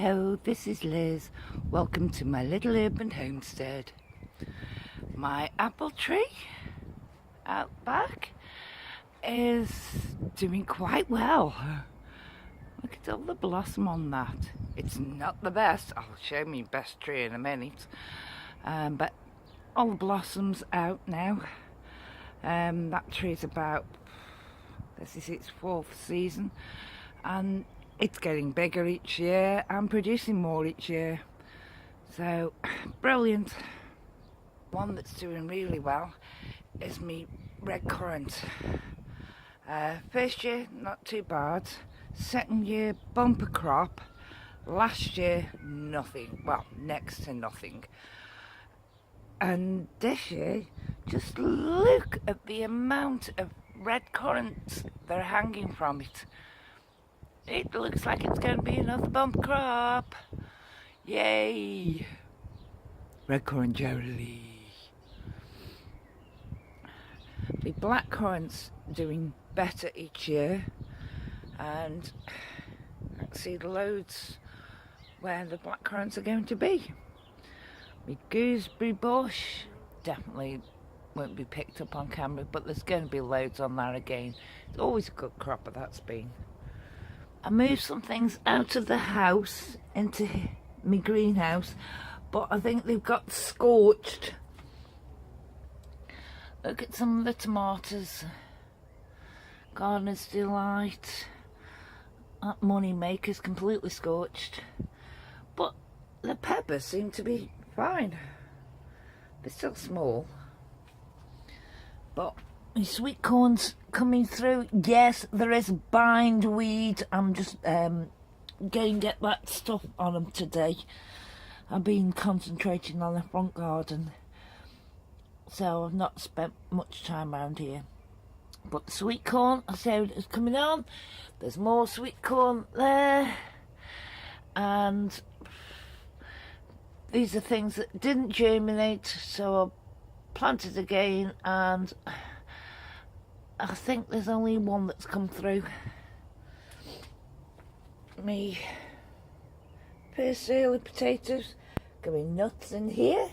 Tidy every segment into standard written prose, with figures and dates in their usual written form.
Hello, this is Liz. Welcome to my little urban homestead. My apple tree out back is doing quite well. Look at all the blossom on that. It's not the best. I'll show me best tree in a minute. But all the blossoms out now. That tree is about, this is its 4th season, and it's getting bigger each year and producing more each year. So, brilliant. One that's doing really well is me red currant. First year, not too bad. Second year, bumper crop. Last year, nothing. Well, next to nothing. And this year, just look at the amount of red currants that are hanging from it. It looks like it's going to be another bumper crop. Yay! Red currant Jerry. The black currant's doing better each year, and I can see the loads where the black currants are going to be. The gooseberry bush definitely won't be picked up on camera, but there's going to be loads on that again. It's always a good cropper that's been. I moved some things out of the house into my greenhouse, but I think they've got scorched. Look at some of the tomatoes. Gardener's Delight. That Money Maker's completely scorched. But the peppers seem to be fine. They're still small. But my sweet corn's coming through. Yes, there is bindweed. I'm just going to get that stuff on them today. I've been concentrating on the front garden, so I've not spent much time around here. But the sweet corn, I said, is coming on. There's more sweet corn there. And these are things that didn't germinate, so I planted again, and I think there's only one that's come through. Me first early potatoes going nuts in here.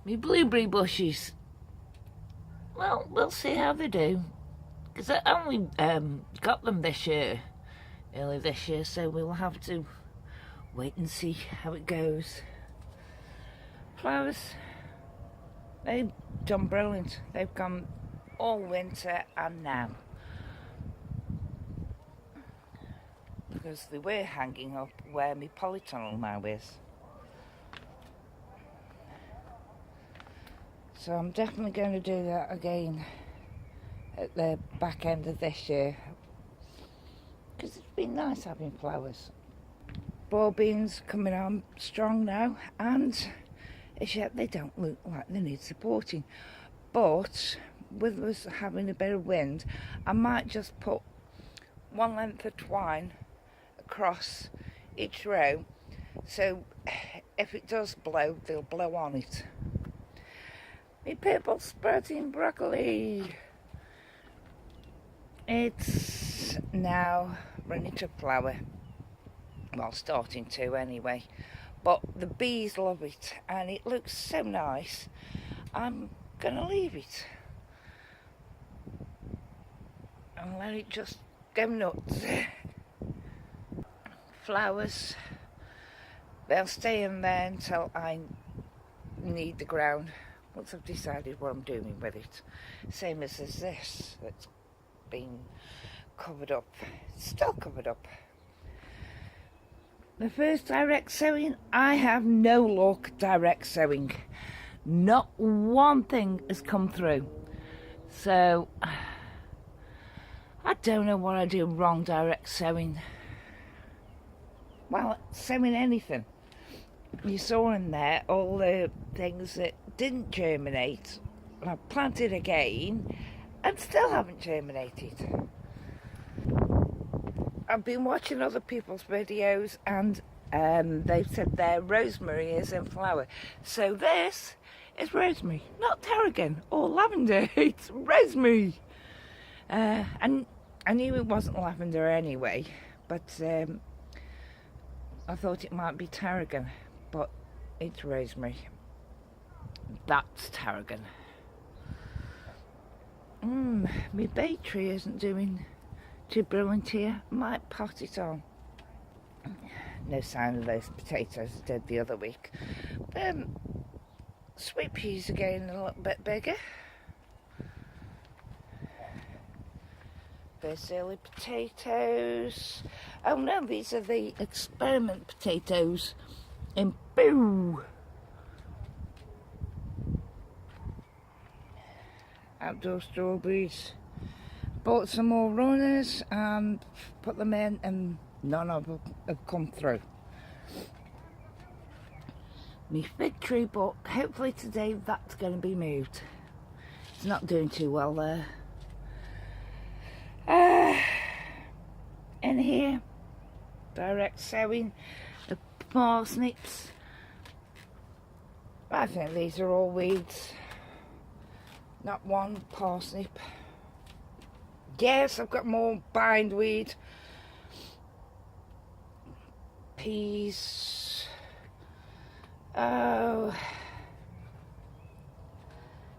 Me blueberry bushes, well, we'll see how they do, because I only got them this year, early this year, so we'll have to wait and see how it goes. Flowers, they've done brilliant. They've gone all winter and now, because they were hanging up where my polytunnel now is. So I'm definitely going to do that again at the back end of this year, because it's been nice having flowers. Ball beans coming on strong now, and as yet they don't look like they need supporting. But with us having a bit of wind, I might just put one length of twine across each row, so if it does blow, they'll blow on it. My purple sprouting broccoli, it's now ready to flower. Well, starting to anyway, but the bees love it and it looks so nice. I'm gonna leave it and let it just go nuts. Flowers, they'll stay in there until I need the ground, once I've decided what I'm doing with it. Same as this that's been covered up, still covered up. The first direct sowing, I have no luck direct sowing. Not one thing has come through. So I don't know what I do wrong direct sowing. Well, sowing anything. You saw in there all the things that didn't germinate. I've planted again and still haven't germinated. I've been watching other people's videos, and they've said their rosemary is in flower. So this is rosemary, not tarragon or lavender. It's rosemary. And I knew it wasn't lavender anyway, but I thought it might be tarragon, but it's rosemary. That's tarragon. My bay tree isn't doing too brilliant here. Might pot it on. No sign of those potatoes I did the other week. Sweet peas are getting a little bit bigger. There's early potatoes. Oh no, these are the experiment potatoes in Boo. Outdoor strawberries. Bought some more runners and put them in, and none of them have come through. My fig tree, but hopefully today that's going to be moved. It's not doing too well there. In here, direct sowing of parsnips. I think these are all weeds. Not one parsnip. Yes, I've got more bindweed. Peas. Oh.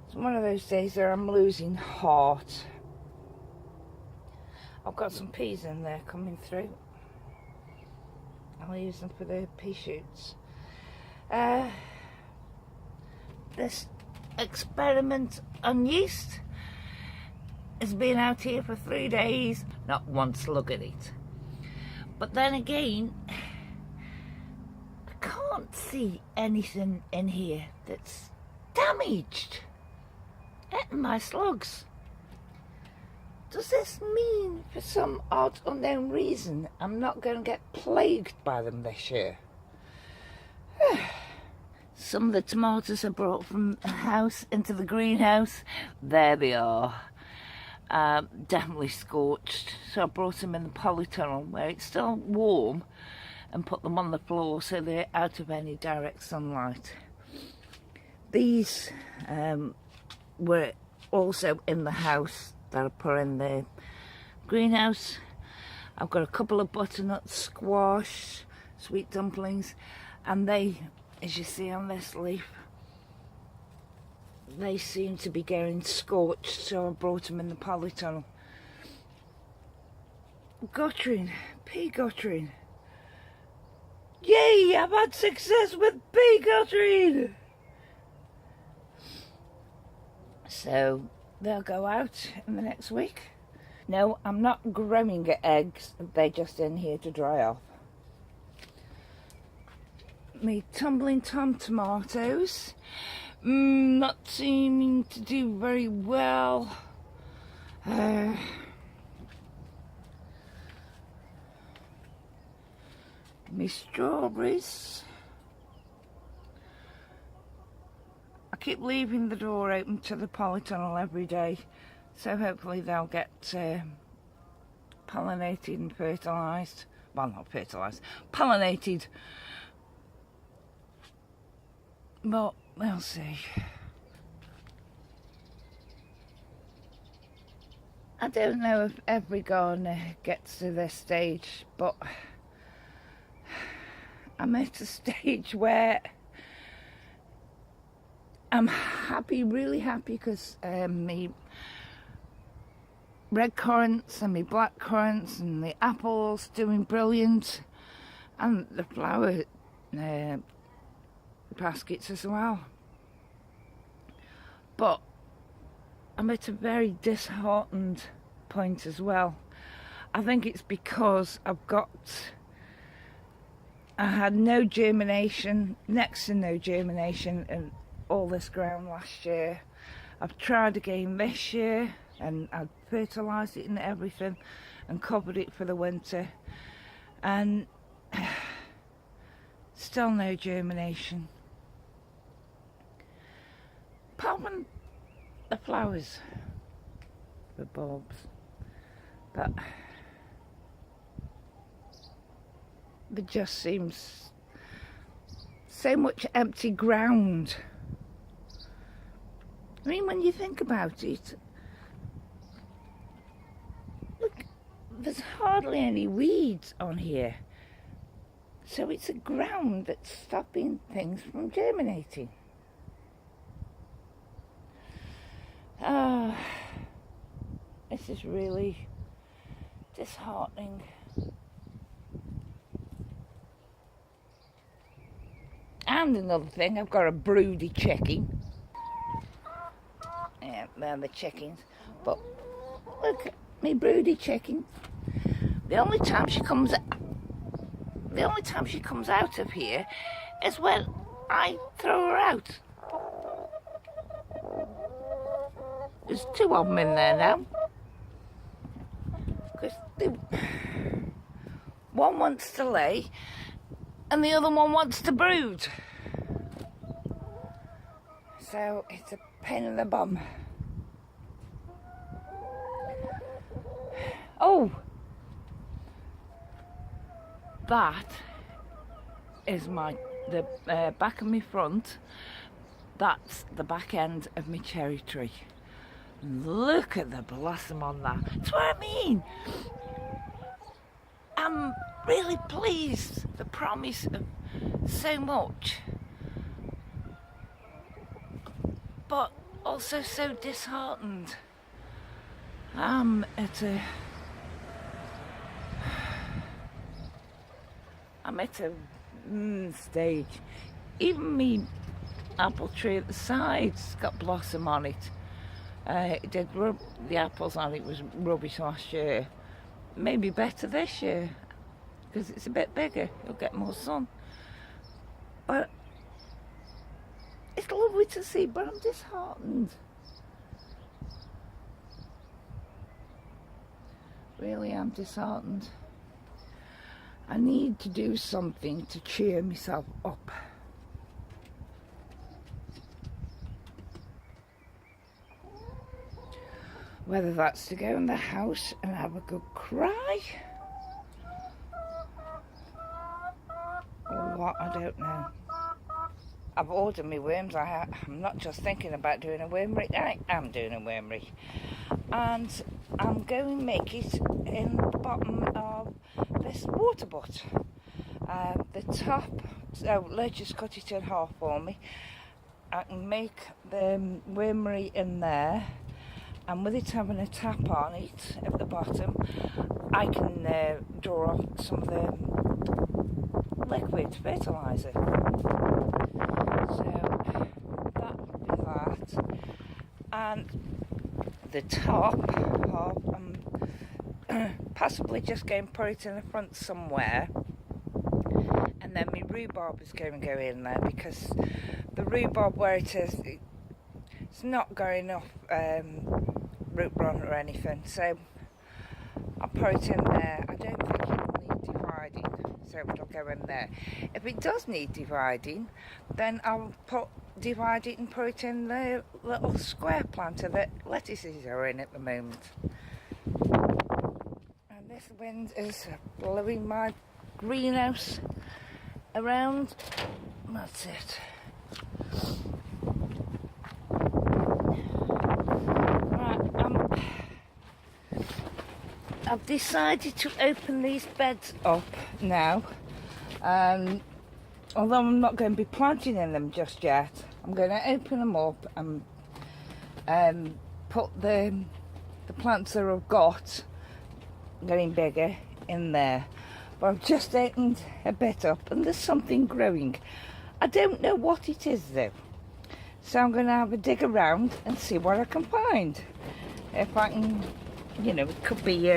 It's one of those days where I'm losing heart. I've got some peas in there coming through. I'll use them for the pea shoots. This experiment on yeast has been out here for 3 days, not one slug at it. But then again, I can't see anything in here that's damaged. Getting my slugs. Does this mean, for some odd unknown reason, I'm not going to get plagued by them this year? Some of the tomatoes I brought from the house into the greenhouse, there they are. Definitely scorched. So I brought them in the polytunnel where it's still warm and put them on the floor so they're out of any direct sunlight. These were also in the house that I put in the greenhouse. I've got a couple of butternut squash, sweet dumplings, and they, as you see on this leaf, they seem to be going scorched, so I brought them in the polytunnel. Guttering, pea guttering. Yay, I've had success with pea guttering! So they'll go out in the next week. No, I'm not growing eggs, they're just in here to dry off. My tumbling tom tomatoes, not seeming to do very well. My strawberries, I keep leaving the door open to the polytunnel every day, so hopefully they'll get pollinated and fertilised. Well, not fertilised, pollinated. But we'll see. I don't know if every gardener gets to this stage, but I'm at a stage where I'm happy, really happy, because my red currants and my black currants and the apples doing brilliant, and the flower baskets as well. But I'm at a very disheartened point as well. I think it's because I had no germination, next to no germination in all this ground last year. I've tried again this year and I've fertilised it and everything and covered it for the winter, and still no germination. Apart from the flowers, the bulbs, but there just seems so much empty ground. I mean, when you think about it, look, there's hardly any weeds on here. So it's a ground that's stopping things from germinating. This is really disheartening. And another thing, I've got a broody chicken. Yeah, they're the chickens. But look at me broody chicken. The only time she comes out of here is when I throw her out. There's two of them in there now. Because one wants to lay and the other one wants to brood. So it's a pain in the bum. Oh, that is the back of my front. That's the back end of my cherry tree. Look at the blossom on that. That's what I mean. I'm really pleased. The promise of so much, but also so disheartened. I'm at a stage. Even me apple tree at the side's got blossom on it. It did the apples on it was rubbish last year. Maybe better this year because it's a bit bigger. You'll get more sun. But it's lovely to see. But I'm disheartened. Really, I'm disheartened. I need to do something to cheer myself up. Whether that's to go in the house and have a good cry or what, I don't know. I've ordered my worms. I'm not just thinking about doing a wormery. I am doing a wormery. And I'm going to make it in the bottom of this water butt. The top, so let's just cut it in half for me. I can make the wormery in there. And with it having a tap on it at the bottom, I can draw off some of the liquid fertiliser. So that would be that. And the top half, possibly just going to put it in the front somewhere. And then my rhubarb is going to go in there because the rhubarb where it is, it's not going off root run or anything, so I'll put it in there. I don't think it will need dividing, so it'll go in there. If it does need dividing, then I'll divide it and put it in the little square planter that lettuces are in at the moment. And this wind is blowing my greenhouse around. That's it. I've decided to open these beds up now, although I'm not going to be planting in them just yet. I'm going to open them up and put the plants that I've got, getting bigger, in there. But I've just opened a bit up and there's something growing. I don't know what it is though, so I'm going to have a dig around and see what I can find. If I can, you know, it could be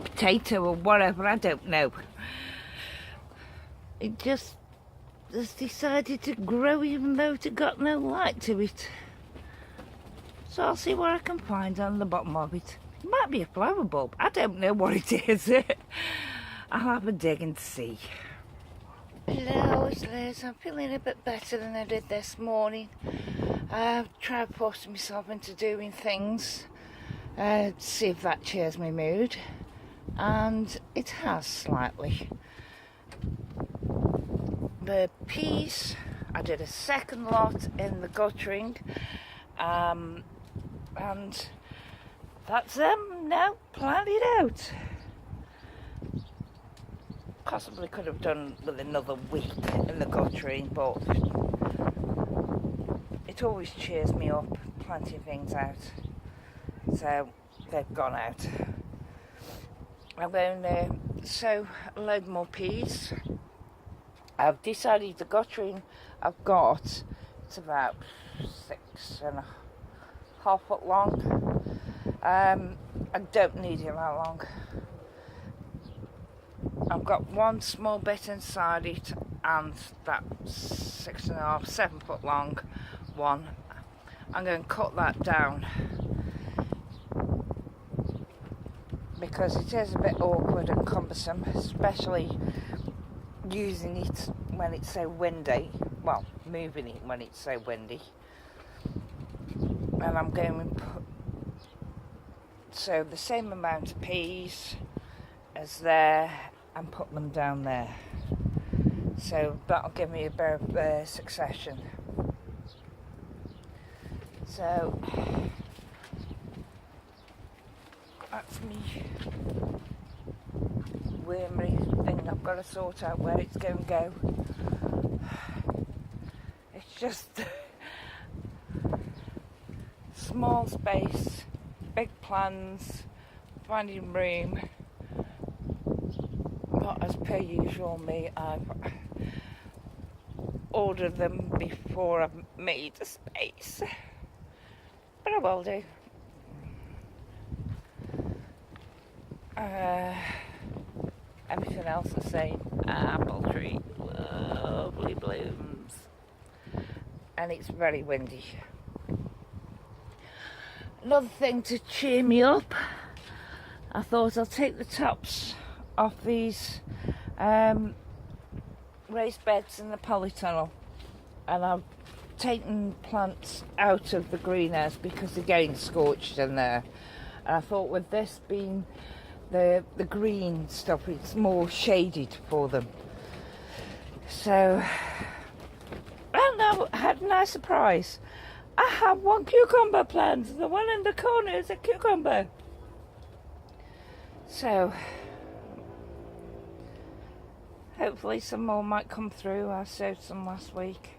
potato or whatever, I don't know. It just has decided to grow even though it got no light to it. So I'll see what I can find on the bottom of it. It might be a flower bulb, I don't know what it is. I'll have a dig and see. Hello, it's Liz. I'm feeling a bit better than I did this morning. I've tried forcing myself into doing things. See if that cheers my mood, and it has slightly. The peas, I did a second lot in the guttering, and that's them now planted out. possibly could have done with another week in the guttering, but it always cheers me up planting things out. So they've gone out. I'm going to sow a load more peas. I've decided the guttering I've got, it's about 6.5 foot long. I don't need it that long. I've got one small bit inside it and that 6.5, 7 foot long one. I'm going to cut that down because it is a bit awkward and cumbersome, especially using it when it's so windy. Well, moving it when it's so windy. And I'm going to put the same amount of peas as there and put them down there. So that'll give me a bit of succession. So that's me wormery thing. I've got to sort out where it's going to go. It's just small space, big plans, finding room. Not as per usual me, I've ordered them before I've made the space, but I will do. Everything else the same. Apple tree, lovely blooms, and it's very windy. Another thing to cheer me up, I thought I'll take the tops off these raised beds in the polytunnel, and I've taken plants out of the greenhouse because they're getting scorched in there, and I thought with this being the green stuff, it's more shaded for them. So I don't know, I had a nice surprise. I have one cucumber plant, the one in the corner is a cucumber. So hopefully some more might come through. I sowed some last week.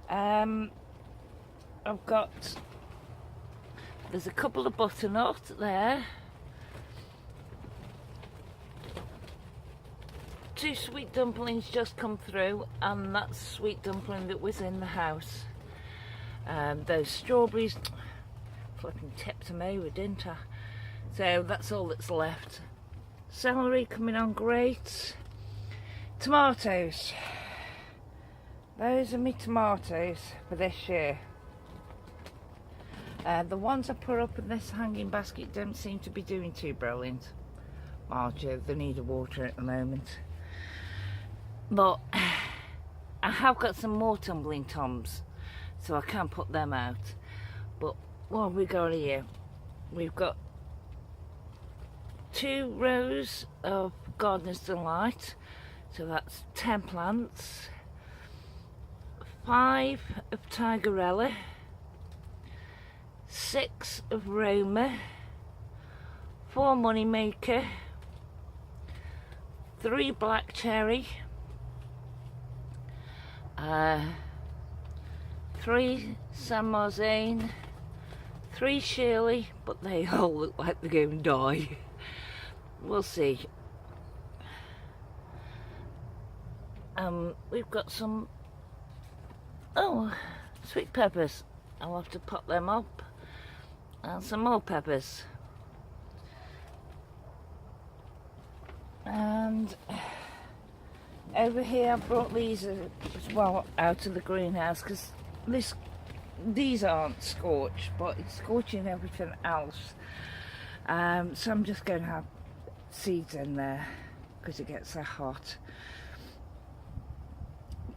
I've got, there's a couple of butternut there, 2 sweet dumplings just come through, and that sweet dumpling that was in the house. Those strawberries, flipping tipped them over, didn't I? So that's all that's left. Celery coming on great. Tomatoes. Those are my tomatoes for this year. The ones I put up in this hanging basket don't seem to be doing too brilliant. Mind you, they need water at the moment. But I have got some more tumbling toms, so I can put them out. But what have we got here? We've got 2 rows of Gardener's Delight, so that's 10 plants, 5 of Tigerella, 6 of Roma, 4 Moneymaker, 3 Black Cherry, 3 San Marzane, 3 Shirley, but they all look like they're going to die. We'll see. We've got some, sweet peppers. I'll have to pot them up. And some more peppers. And over here I brought these as well out of the greenhouse, because these aren't scorched, but it's scorching everything else. So I'm just going to have seeds in there because it gets so hot.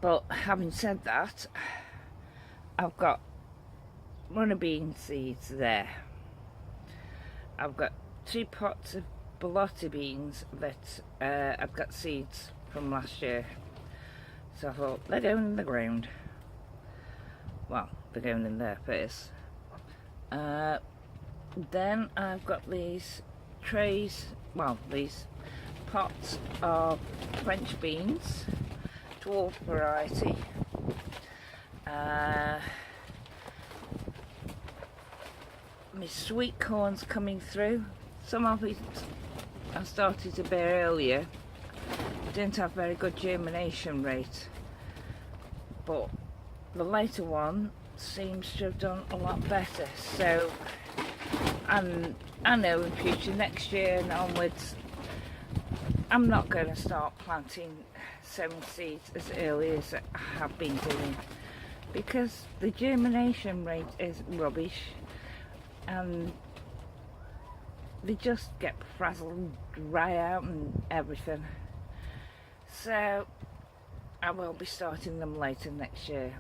But having said that, I've got runner bean seeds there. I've got 2 pots of Bellotti beans that I've got seeds from last year. So I thought, they're going in the ground. Well, they're going in there first. Then I've got these trays, well, these pot of French beans, dwarf variety. My sweet corn's coming through. Some of it I started a bit earlier. Didn't have very good germination rate, but the later one seems to have done a lot better. So, and I know in future, next year and onwards, I'm not going to start planting sowing seeds as early as I have been doing, because the germination rate is rubbish and they just get frazzled and dry out and everything. So I will be starting them later next year.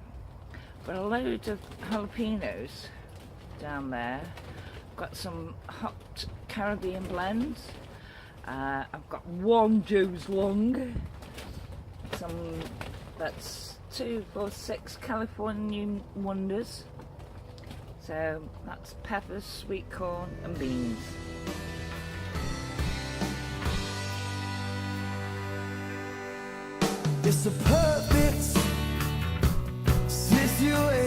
Got a load of jalapenos down there. Got some hot Caribbean blends. I've got one Joe's Long. That's 2, 4, 6 California Wonders. So that's peppers, sweet corn and beans. It's a perfect situation.